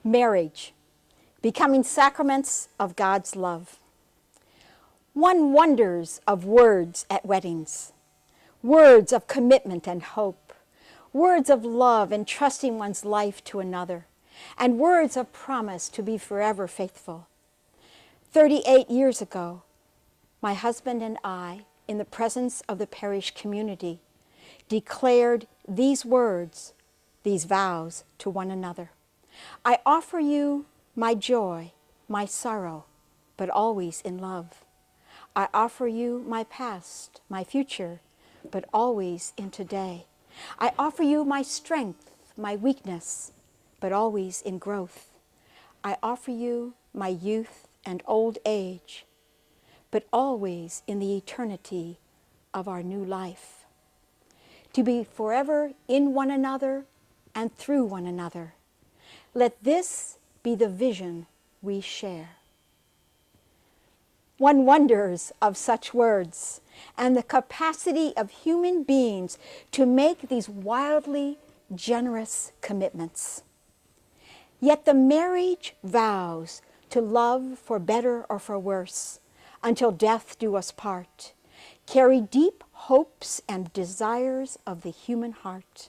Marriage, becoming sacraments of God's love. One wonders of words at weddings, words of commitment and hope, words of love entrusting one's life to another, and words of promise to be forever faithful. 38 years ago, my husband and I, in the presence of the parish community, declared these words, these vows to one another. I offer you my joy, my sorrow, but always in love. I offer you my past, my future, but always in today. I offer you my strength, my weakness, but always in growth. I offer you my youth and old age, but always in the eternity of our new life. To be forever in one another and through one another. Let this be the vision we share. One wonders of such words and the capacity of human beings to make these wildly generous commitments. Yet the marriage vows to love for better or for worse, until death do us part, carry deep hopes and desires of the human heart,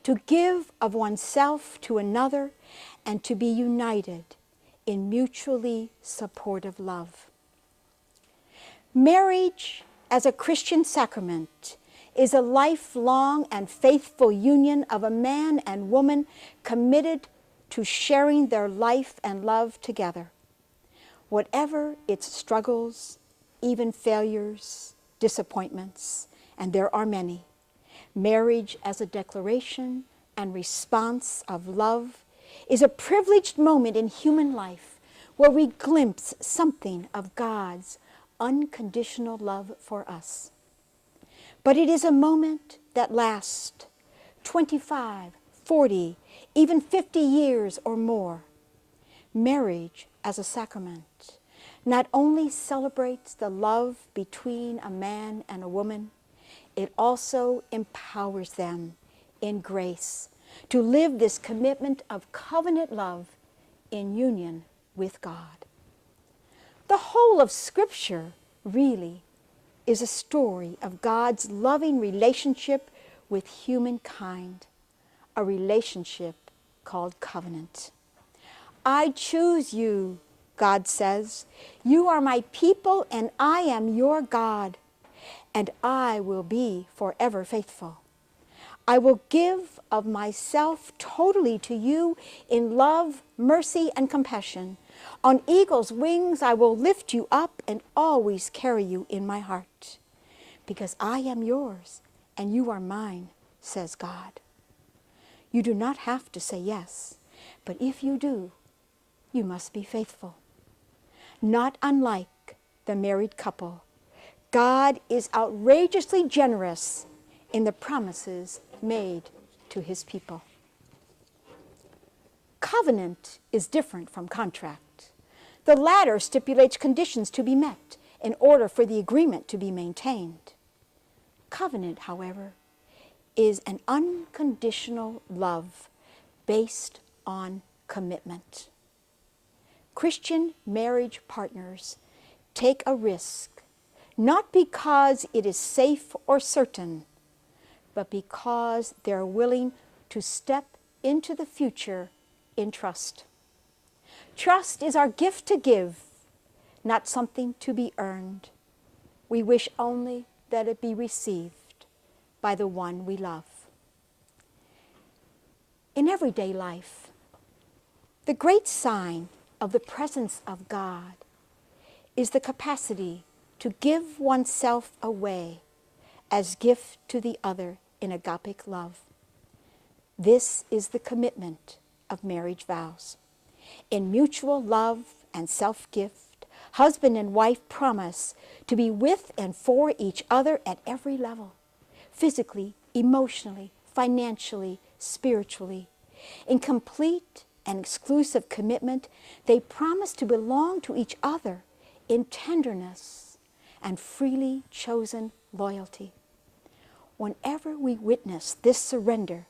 to give of oneself to another and to be united in mutually supportive love. Marriage as a Christian sacrament is a lifelong and faithful union of a man and woman committed to sharing their life and love together. Whatever its struggles, even failures, disappointments, and there are many, marriage as a declaration and response of love is a privileged moment in human life where we glimpse something of God's unconditional love for us. But it is a moment that lasts 25, 40, even 50 years or more. Marriage as a sacrament not only celebrates the love between a man and a woman, it also empowers them in grace to live this commitment of covenant love in union with God. The whole of Scripture really is a story of God's loving relationship with humankind, a relationship called covenant. I choose you, God says. You are my people and I am your God, and I will be forever faithful. I will give of myself totally to you in love, mercy, and compassion. On eagle's wings I will lift you up and always carry you in my heart. Because I am yours and you are mine, says God. You do not have to say yes, but if you do, you must be faithful. Not unlike the married couple, God is outrageously generous in the promises made to his people. Covenant is different from contract. The latter stipulates conditions to be met in order for the agreement to be maintained. Covenant, however, is an unconditional love based on commitment. Christian marriage partners take a risk, not because it is safe or certain, but because they're willing to step into the future in trust. Trust is our gift to give, not something to be earned. We wish only that it be received by the one we love. In everyday life, the great sign of the presence of God is the capacity to give oneself away as gift to the other in agapic love. This is the commitment of marriage vows. In mutual love and self-gift, husband and wife promise to be with and for each other at every level, physically, emotionally, financially, spiritually. In complete and exclusive commitment, they promise to belong to each other in tenderness and freely chosen loyalty. Whenever we witness this surrender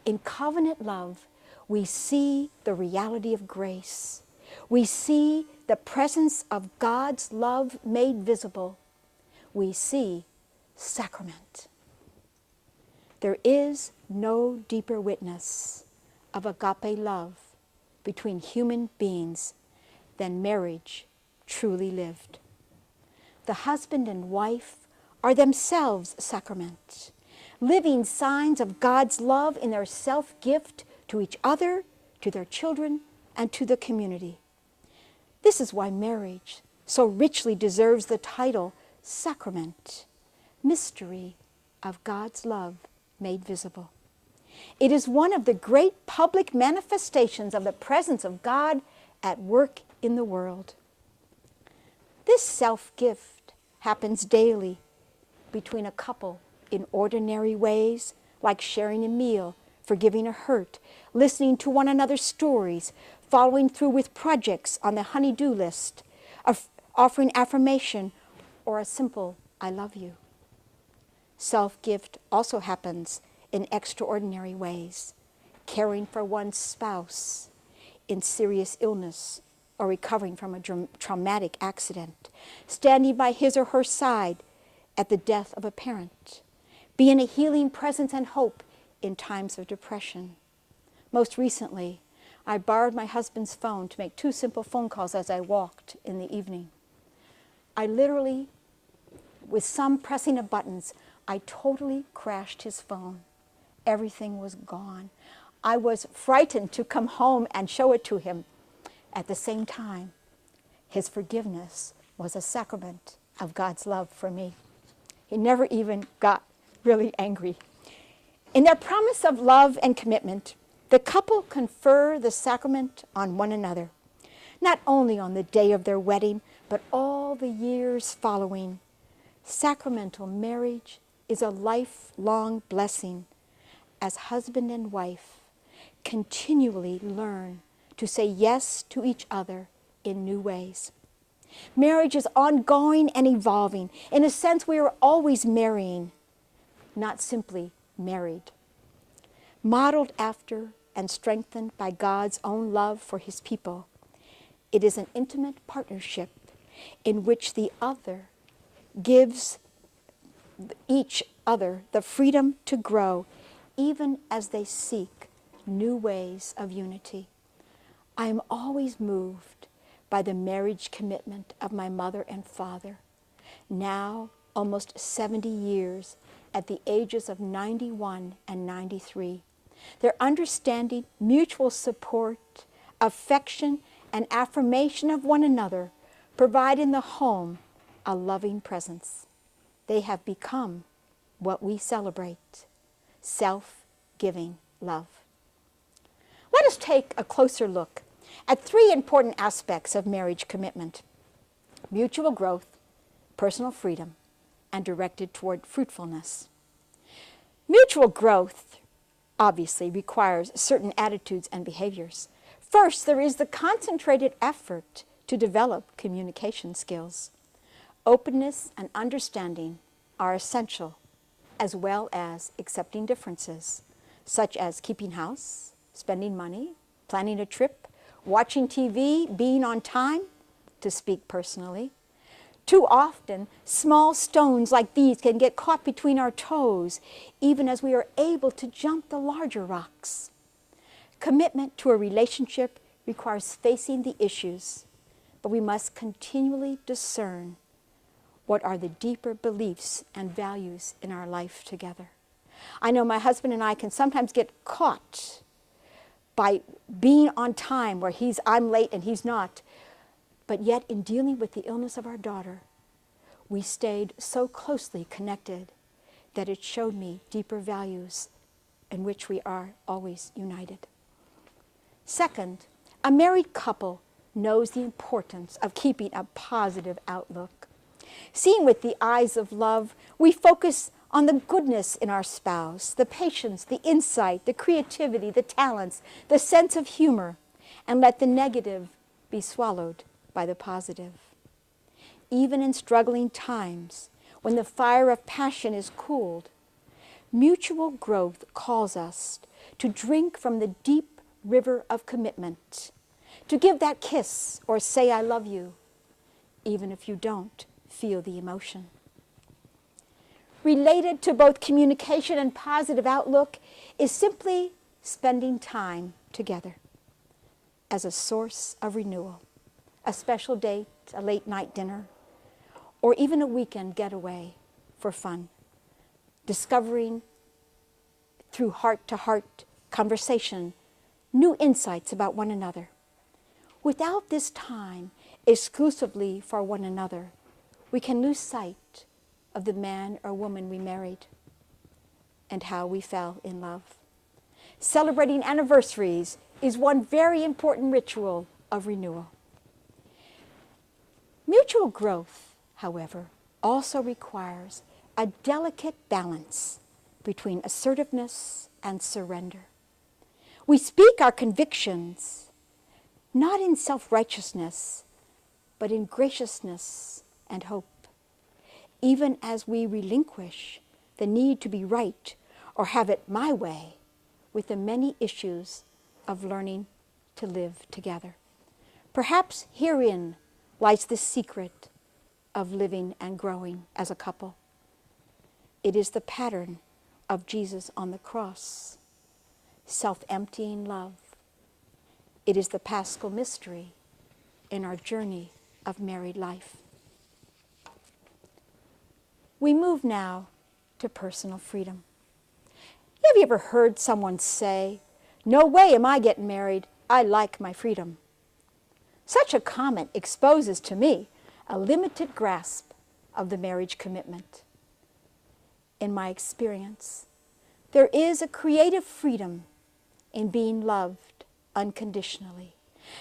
in covenant love, we see the reality of grace. We see the presence of God's love made visible. We see sacrament. There is no deeper witness of agape love between human beings than marriage truly lived. The husband and wife are themselves sacrament, living signs of God's love in their self-gift to each other, to their children, and to the community. This is why marriage so richly deserves the title sacrament, mystery of God's love made visible. It is one of the great public manifestations of the presence of God at work in the world. This self-gift happens daily between a couple in ordinary ways, like sharing a meal, forgiving a hurt, listening to one another's stories, following through with projects on the honey-do list, offering affirmation, or a simple "I love you." Self-gift also happens in extraordinary ways, caring for one's spouse in serious illness or recovering from a traumatic accident, standing by his or her side at the death of a parent, being a healing presence and hope in times of depression. Most recently, I borrowed my husband's phone to make 2 simple phone calls as I walked in the evening. I literally, with some pressing of buttons, I totally crashed his phone. Everything was gone. I was frightened to come home and show it to him. At the same time, his forgiveness was a sacrament of God's love for me. He never even got really angry. In their promise of love and commitment, the couple confer the sacrament on one another, not only on the day of their wedding, but all the years following. Sacramental marriage is a lifelong blessing as husband and wife continually learn to say yes to each other in new ways. Marriage is ongoing and evolving. In a sense, we are always marrying, not simply married. Modeled after and strengthened by God's own love for his people, it is an intimate partnership in which the other gives each other the freedom to grow, even as they seek new ways of unity. I am always moved by the marriage commitment of my mother and father, now almost 70 years at the ages of 91 and 93. Their understanding, mutual support, affection, and affirmation of one another provide in the home a loving presence. They have become what we celebrate, self-giving love. Let us take a closer look at 3 important aspects of marriage commitment: mutual growth, personal freedom, and directed toward fruitfulness. Mutual growth obviously requires certain attitudes and behaviors. First, there is the concentrated effort to develop communication skills. Openness and understanding are essential, as well as accepting differences, such as keeping house, spending money, planning a trip, watching TV, being on time, to speak personally. Too often, small stones like these can get caught between our toes, even as we are able to jump the larger rocks. Commitment to a relationship requires facing the issues, but we must continually discern what are the deeper beliefs and values in our life together. I know my husband and I can sometimes get caught by being on time where I'm late and he's not. But yet, in dealing with the illness of our daughter, we stayed so closely connected that it showed me deeper values in which we are always united. Second, a married couple knows the importance of keeping a positive outlook. Seeing with the eyes of love, we focus on the goodness in our spouse, the patience, the insight, the creativity, the talents, the sense of humor, and let the negative be swallowed by the positive. Even in struggling times, when the fire of passion is cooled, mutual growth calls us to drink from the deep river of commitment, to give that kiss or say I love you, even if you don't feel the emotion. Related to both communication and positive outlook is simply spending time together as a source of renewal, a special date, a late night dinner, or even a weekend getaway for fun, discovering through heart-to-heart conversation new insights about one another. Without this time exclusively for one another, we can lose sight of the man or woman we married and how we fell in love. Celebrating anniversaries is one very important ritual of renewal. Mutual growth, however, also requires a delicate balance between assertiveness and surrender. We speak our convictions not in self-righteousness, but in graciousness and hope, even as we relinquish the need to be right or have it my way with the many issues of learning to live together. Perhaps herein lies the secret of living and growing as a couple. It is the pattern of Jesus on the cross, self-emptying love. It is the Paschal mystery in our journey of married life. We move now to personal freedom. Have you ever heard someone say, "No way am I getting married, I like my freedom"? Such a comment exposes to me a limited grasp of the marriage commitment. In my experience, there is a creative freedom in being loved unconditionally.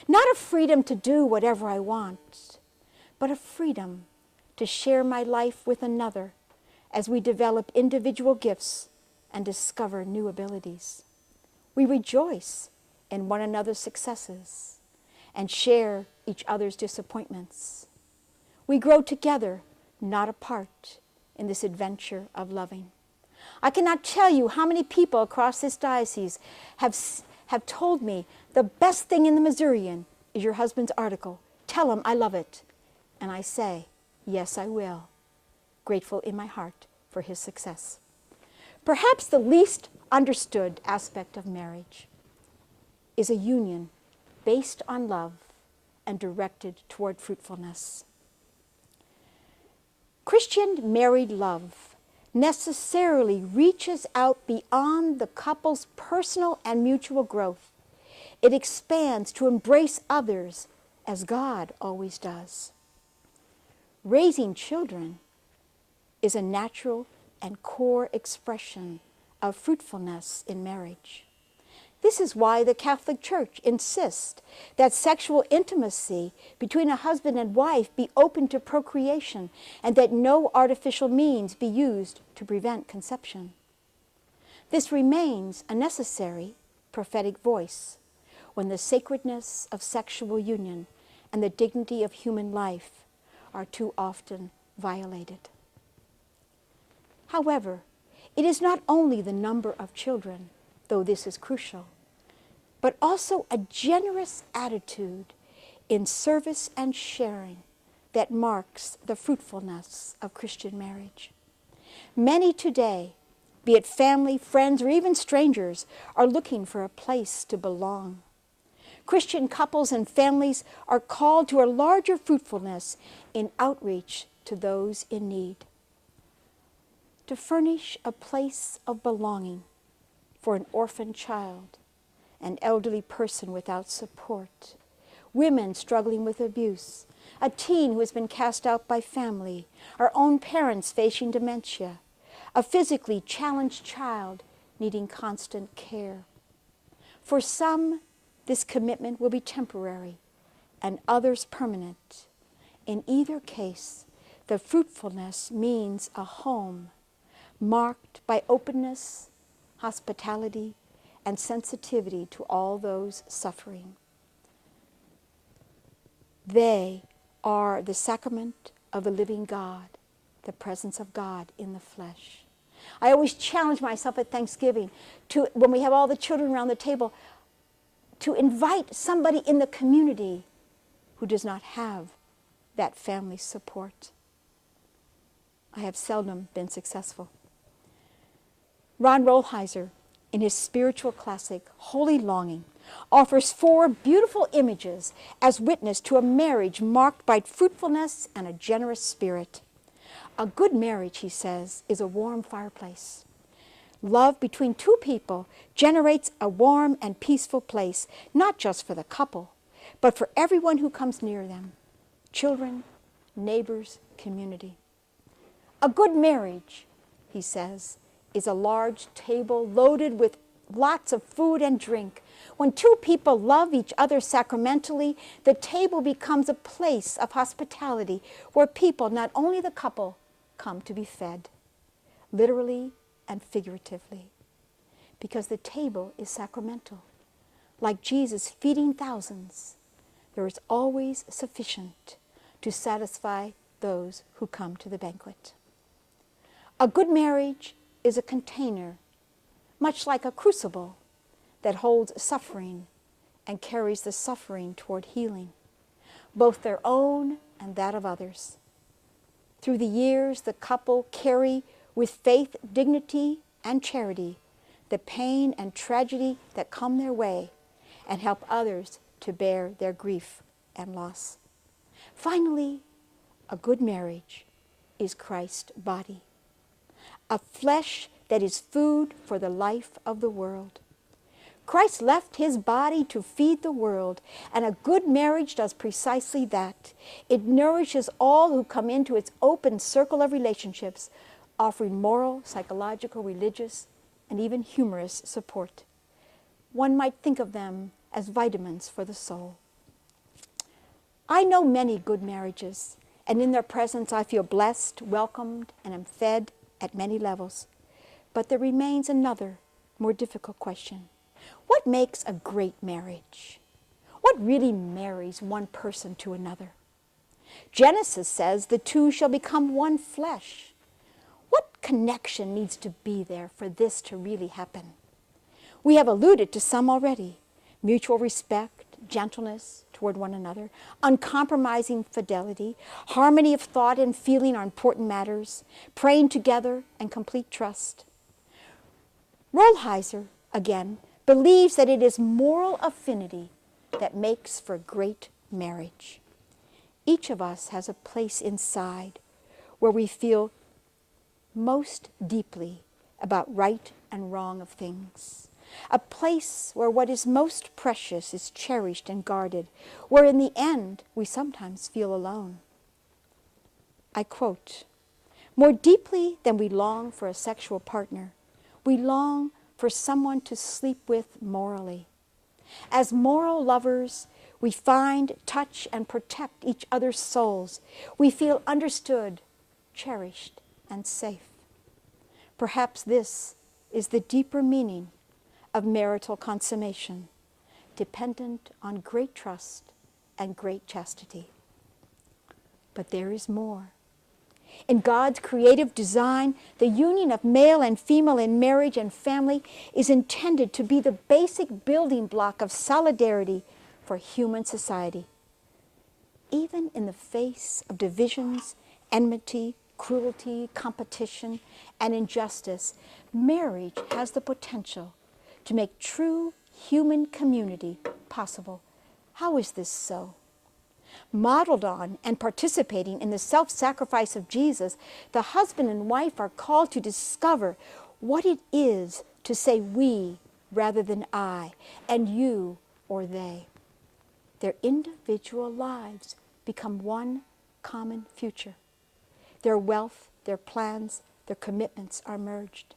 Not a freedom to do whatever I want, but a freedom to share my life with another as we develop individual gifts and discover new abilities. We rejoice in one another's successes and share each other's disappointments. We grow together, not apart, in this adventure of loving. I cannot tell you how many people across this diocese have told me the best thing in the Missourian is your husband's article. Tell him I love it. And I say, yes, I will, grateful in my heart for his success. Perhaps the least understood aspect of marriage is a union based on love and directed toward fruitfulness. Christian married love necessarily reaches out beyond the couple's personal and mutual growth. It expands to embrace others as God always does. Raising children is a natural and core expression of fruitfulness in marriage. This is why the Catholic Church insists that sexual intimacy between a husband and wife be open to procreation and that no artificial means be used to prevent conception. This remains a necessary prophetic voice when the sacredness of sexual union and the dignity of human life are too often violated. However, it is not only the number of children, though this is crucial, but also a generous attitude in service and sharing that marks the fruitfulness of Christian marriage. Many today, be it family, friends, or even strangers, are looking for a place to belong. Christian couples and families are called to a larger fruitfulness in outreach to those in need. To furnish a place of belonging for an orphan child, an elderly person without support, women struggling with abuse, a teen who has been cast out by family, our own parents facing dementia, a physically challenged child needing constant care. For some, this commitment will be temporary and others permanent. In either case, the fruitfulness means a home marked by openness, hospitality, and sensitivity to all those suffering. They are the sacrament of the living God, the presence of God in the flesh. I always challenge myself at Thanksgiving to, when we have all the children around the table, to invite somebody in the community who does not have that family support. I have seldom been successful. Ron Rolheiser, in his spiritual classic, Holy Longing, offers 4 beautiful images as witness to a marriage marked by fruitfulness and a generous spirit. A good marriage, he says, is a warm fireplace. Love between 2 people generates a warm and peaceful place, not just for the couple, but for everyone who comes near them, children, neighbors, community. A good marriage, he says, is a large table loaded with lots of food and drink. When 2 people love each other sacramentally, the table becomes a place of hospitality where people, not only the couple, come to be fed, literally and figuratively, because the table is sacramental. Like Jesus feeding thousands, there is always sufficient to satisfy those who come to the banquet. A good marriage is a container, much like a crucible, that holds suffering and carries the suffering toward healing, both their own and that of others. Through the years, the couple carry with faith, dignity, and charity the pain and tragedy that come their way and help others to bear their grief and loss. Finally, a good marriage is Christ's body, a flesh that is food for the life of the world. Christ left his body to feed the world, and a good marriage does precisely that. It nourishes all who come into its open circle of relationships, offering moral, psychological, religious, and even humorous support. One might think of them as vitamins for the soul. I know many good marriages, and in their presence I feel blessed, welcomed, and am fed at many levels. But there remains another, more difficult question. What makes a great marriage? What really marries one person to another? Genesis says the 2 shall become one flesh. What connection needs to be there for this to really happen? We have alluded to some already. Mutual respect, gentleness toward one another, uncompromising fidelity, harmony of thought and feeling on important matters, praying together, and complete trust. Rolheiser, again, believes that it is moral affinity that makes for great marriage. Each of us has a place inside where we feel most deeply about right and wrong of things. A place where what is most precious is cherished and guarded, where in the end we sometimes feel alone. I quote, "More deeply than we long for a sexual partner, we long for someone to sleep with morally. As moral lovers, we find, touch, and protect each other's souls. We feel understood, cherished, and safe. Perhaps this is the deeper meaning of marital consummation, dependent on great trust and great chastity." But there is more. In God's creative design, the union of male and female in marriage and family is intended to be the basic building block of solidarity for human society. Even in the face of divisions, enmity, cruelty, competition, and injustice, marriage has the potential to make true human community possible. How is this so? Modeled on and participating in the self-sacrifice of Jesus, the husband and wife are called to discover what it is to say we rather than I, and you or they. Their individual lives become one common future. Their wealth, their plans, their commitments are merged.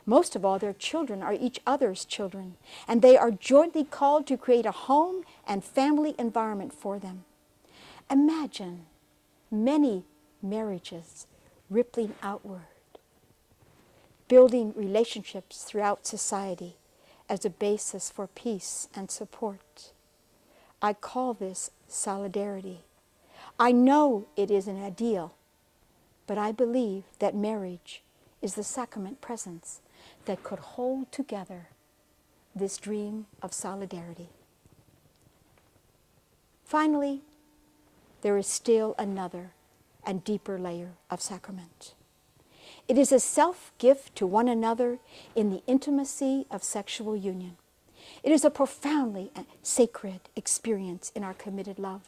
Most of all, their children are each other's children, and they are jointly called to create a home and family environment for them. Imagine many marriages rippling outward, building relationships throughout society as a basis for peace and support. I call this solidarity. I know it is an ideal, but I believe that marriage is the sacrament presence that could hold together this dream of solidarity. Finally, there is still another and deeper layer of sacrament. It is a self-gift to one another in the intimacy of sexual union. It is a profoundly sacred experience in our committed love,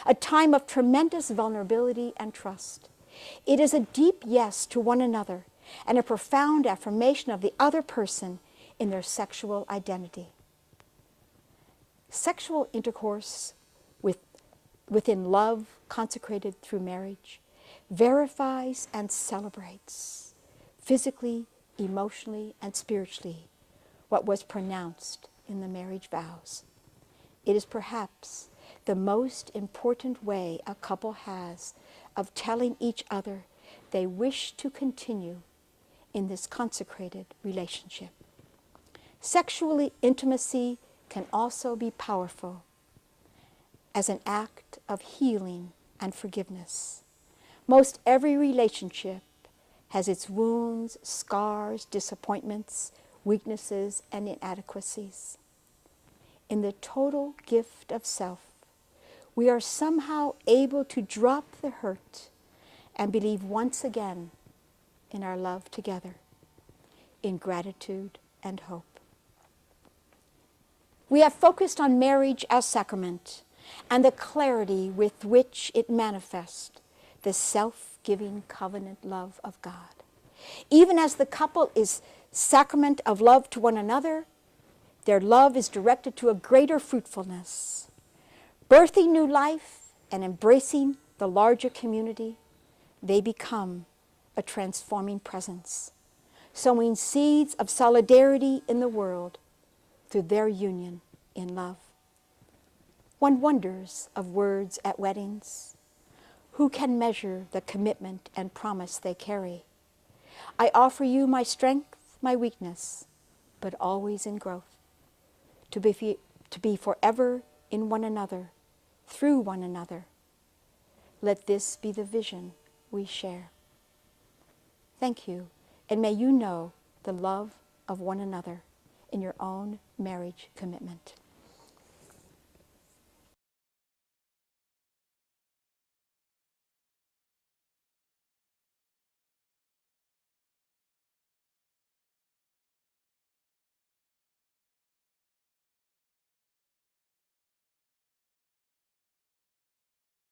a time of tremendous vulnerability and trust. It is a deep yes to one another and a profound affirmation of the other person in their sexual identity. Sexual intercourse within love consecrated through marriage verifies and celebrates physically, emotionally, and spiritually what was pronounced in the marriage vows. It is perhaps the most important way a couple has of telling each other they wish to continue in this consecrated relationship. Sexual intimacy can also be powerful as an act of healing and forgiveness. Most every relationship has its wounds, scars, disappointments, weaknesses, and inadequacies. In the total gift of self, we are somehow able to drop the hurt and believe once again in our love together, in gratitude and hope. We have focused on marriage as sacrament and the clarity with which it manifests the self-giving covenant love of God. Even as the couple is sacrament of love to one another, their love is directed to a greater fruitfulness. Birthing new life and embracing the larger community, they become a transforming presence, sowing seeds of solidarity in the world through their union in love. One wonders of words at weddings. Who can measure the commitment and promise they carry? I offer you my strength, my weakness, but always in growth, to be forever in one another, through one another. Let this be the vision we share. Thank you, and may you know the love of one another in your own marriage commitment.